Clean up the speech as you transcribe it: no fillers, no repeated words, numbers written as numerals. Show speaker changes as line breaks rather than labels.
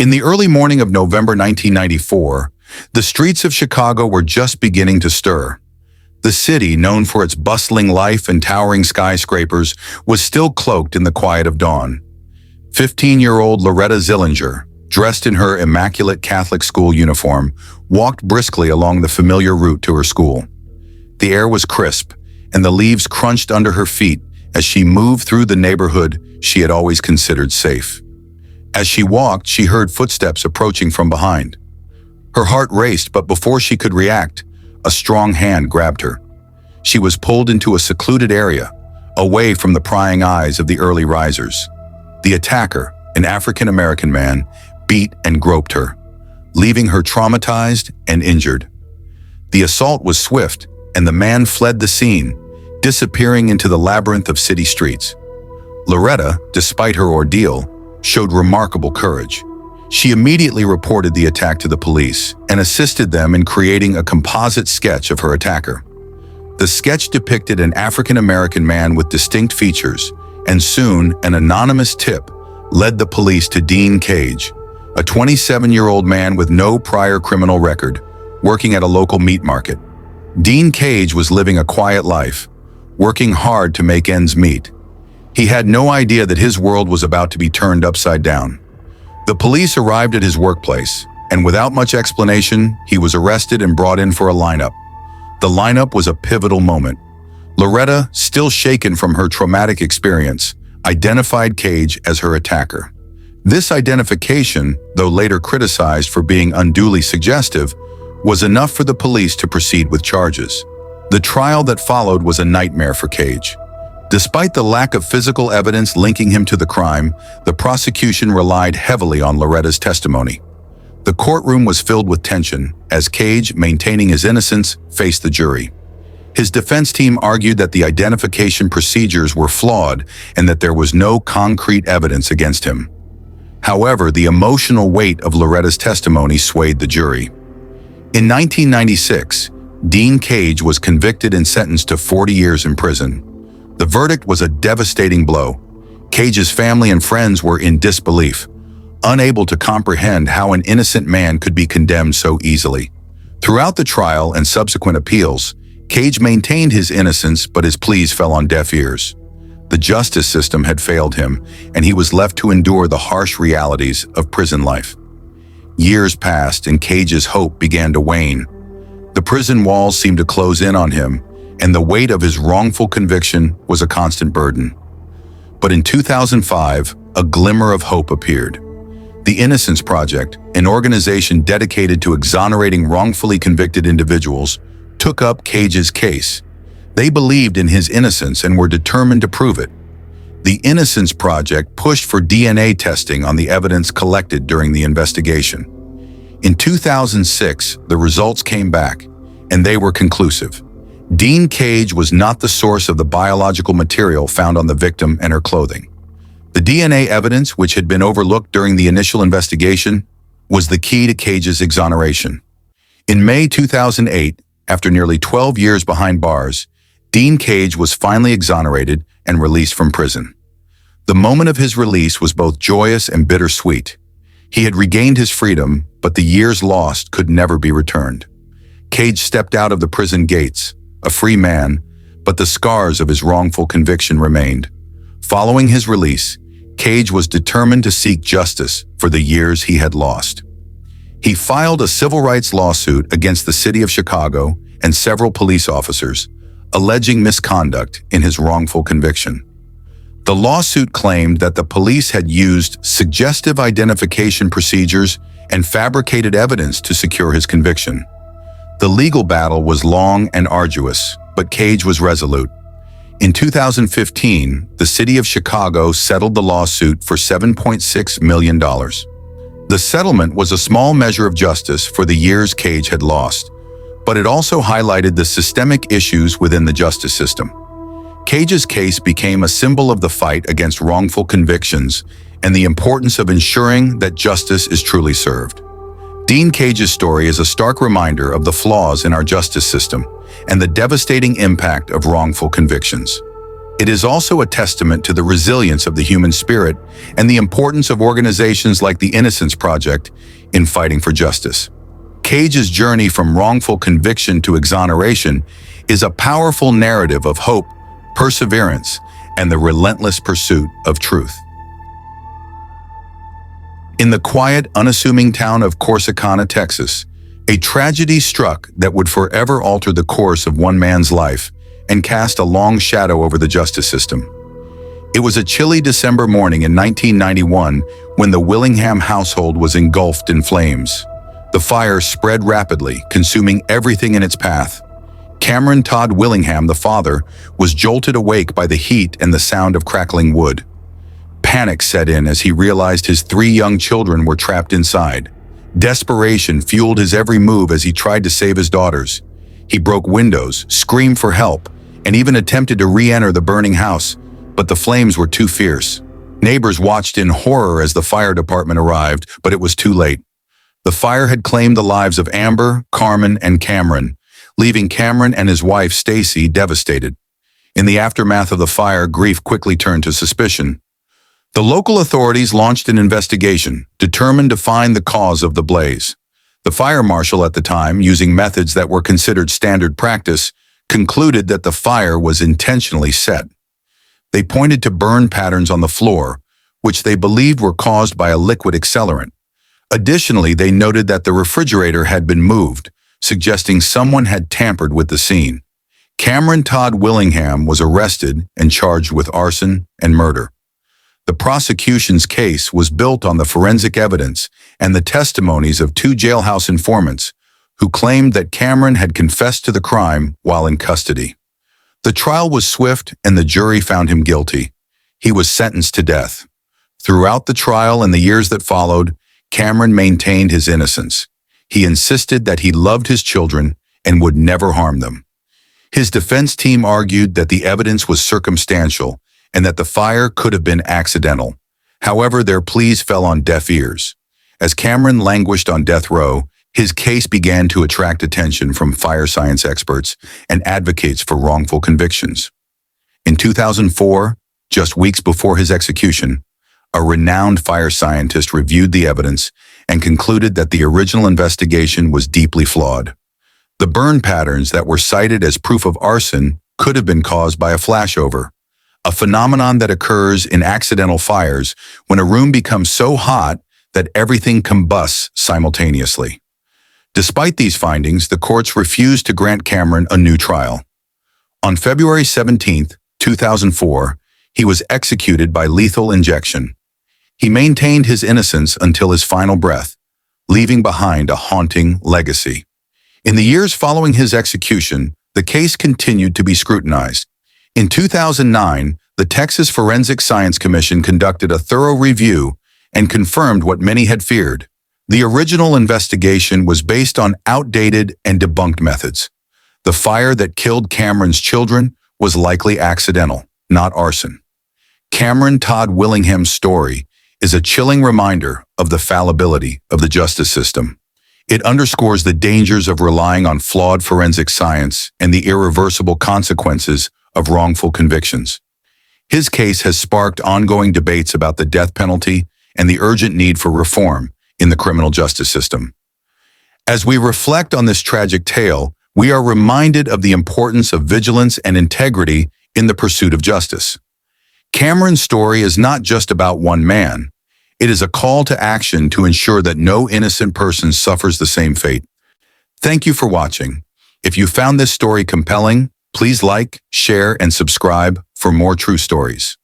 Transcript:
In the early morning of November 1994, the streets of Chicago were just beginning to stir. The city, known for its bustling life and towering skyscrapers, was still cloaked in the quiet of dawn. 15-year-old Loretta Zilinger, dressed in her immaculate Catholic school uniform, walked briskly along the familiar route to her school. The air was crisp, and the leaves crunched under her feet as she moved through the neighborhood she had always considered safe. As she walked, she heard footsteps approaching from behind. Her heart raced, but before she could react, a strong hand grabbed her. She was pulled into a secluded area, away from the prying eyes of the early risers. The attacker, an African-American man, beat and groped her, leaving her traumatized and injured. The assault was swift, and the man fled the scene, disappearing into the labyrinth of city streets. Loretta, despite her ordeal, showed remarkable courage. She immediately reported the attack to the police and assisted them in creating a composite sketch of her attacker. The sketch depicted an African-American man with distinct features, and soon an anonymous tip led the police to Dean Cage, a 27-year-old man with no prior criminal record, working at a local meat market. Dean Cage was living a quiet life, working hard to make ends meet. He had no idea that his world was about to be turned upside down. The police arrived at his workplace, and without much explanation, he was arrested and brought in for a lineup. The lineup was a pivotal moment. Loretta, still shaken from her traumatic experience, identified Cage as her attacker. This identification, though later criticized for being unduly suggestive, was enough for the police to proceed with charges. The trial that followed was a nightmare for Cage. Despite the lack of physical evidence linking him to the crime, the prosecution relied heavily on Loretta's testimony. The courtroom was filled with tension as Cage, maintaining his innocence, faced the jury. His defense team argued that the identification procedures were flawed and that there was no concrete evidence against him. However, the emotional weight of Loretta's testimony swayed the jury. In 1996, Dean Cage was convicted and sentenced to 40 years in prison. The verdict was a devastating blow. Cage's family and friends were in disbelief, unable to comprehend how an innocent man could be condemned so easily. Throughout the trial and subsequent appeals, Cage maintained his innocence, but his pleas fell on deaf ears. The justice system had failed him, and he was left to endure the harsh realities of prison life. Years passed, and Cage's hope began to wane. The prison walls seemed to close in on him, and the weight of his wrongful conviction was a constant burden. But in 2005, a glimmer of hope appeared. The Innocence Project, an organization dedicated to exonerating wrongfully convicted individuals, took up Cage's case. They believed in his innocence and were determined to prove it. The Innocence Project pushed for DNA testing on the evidence collected during the investigation. In 2006, the results came back, and they were conclusive. Dean Cage was not the source of the biological material found on the victim and her clothing. The DNA evidence, which had been overlooked during the initial investigation, was the key to Cage's exoneration. In May 2008, after nearly 12 years behind bars, Dean Cage was finally exonerated and released from prison. The moment of his release was both joyous and bittersweet. He had regained his freedom, but the years lost could never be returned. Cage stepped out of the prison gates, a free man, but the scars of his wrongful conviction remained. Following his release, Cage was determined to seek justice for the years he had lost. He filed a civil rights lawsuit against the city of Chicago and several police officers, alleging misconduct in his wrongful conviction. The lawsuit claimed that the police had used suggestive identification procedures and fabricated evidence to secure his conviction. The legal battle was long and arduous, but Cage was resolute. In 2015, the city of Chicago settled the lawsuit for $7.6 million. The settlement was a small measure of justice for the years Cage had lost, but it also highlighted the systemic issues within the justice system. Cage's case became a symbol of the fight against wrongful convictions and the importance of ensuring that justice is truly served. Dean Cage's story is a stark reminder of the flaws in our justice system and the devastating impact of wrongful convictions. It is also a testament to the resilience of the human spirit and the importance of organizations like the Innocence Project in fighting for justice. Cage's journey from wrongful conviction to exoneration is a powerful narrative of hope, perseverance, and the relentless pursuit of truth. In the quiet, unassuming town of Corsicana, Texas, a tragedy struck that would forever alter the course of one man's life and cast a long shadow over the justice system. It was a chilly December morning in 1991 when the Willingham household was engulfed in flames. The fire spread rapidly, consuming everything in its path. Cameron Todd Willingham, the father, was jolted awake by the heat and the sound of crackling wood. Panic set in as he realized his 3 young children were trapped inside. Desperation fueled his every move as he tried to save his daughters. He broke windows, screamed for help, and even attempted to re-enter the burning house, but the flames were too fierce. Neighbors watched in horror as the fire department arrived, but it was too late. The fire had claimed the lives of Amber, Carmen, and Cameron, leaving Cameron and his wife, Stacy, devastated. In the aftermath of the fire, grief quickly turned to suspicion. The local authorities launched an investigation, determined to find the cause of the blaze. The fire marshal at the time, using methods that were considered standard practice, concluded that the fire was intentionally set. They pointed to burn patterns on the floor, which they believed were caused by a liquid accelerant. Additionally, they noted that the refrigerator had been moved, suggesting someone had tampered with the scene. Cameron Todd Willingham was arrested and charged with arson and murder. The prosecution's case was built on the forensic evidence and the testimonies of 2 jailhouse informants who claimed that Cameron had confessed to the crime while in custody. The trial was swift and the jury found him guilty. He was sentenced to death. Throughout the trial and the years that followed, Cameron maintained his innocence. He insisted that he loved his children and would never harm them. His defense team argued that the evidence was circumstantial and that the fire could have been accidental. However, their pleas fell on deaf ears. As Cameron languished on death row, his case began to attract attention from fire science experts and advocates for wrongful convictions. In 2004, just weeks before his execution, a renowned fire scientist reviewed the evidence and concluded that the original investigation was deeply flawed. The burn patterns that were cited as proof of arson could have been caused by a flashover, a phenomenon that occurs in accidental fires when a room becomes so hot that everything combusts simultaneously. Despite these findings, the courts refused to grant Cameron a new trial. On February 17, 2004, he was executed by lethal injection. He maintained his innocence until his final breath, leaving behind a haunting legacy. In the years following his execution, the case continued to be scrutinized. In 2009, the Texas Forensic Science Commission conducted a thorough review and confirmed what many had feared. The original investigation was based on outdated and debunked methods. The fire that killed Cameron's children was likely accidental, not arson. Cameron Todd Willingham's story is a chilling reminder of the fallibility of the justice system. It underscores the dangers of relying on flawed forensic science and the irreversible consequences of wrongful convictions. His case has sparked ongoing debates about the death penalty and the urgent need for reform in the criminal justice system. As we reflect on this tragic tale, we are reminded of the importance of vigilance and integrity in the pursuit of justice. Cameron's story is not just about one man. It is a call to action to ensure that no innocent person suffers the same fate. Thank you for watching. If you found this story compelling, please like, share, and subscribe for more true stories.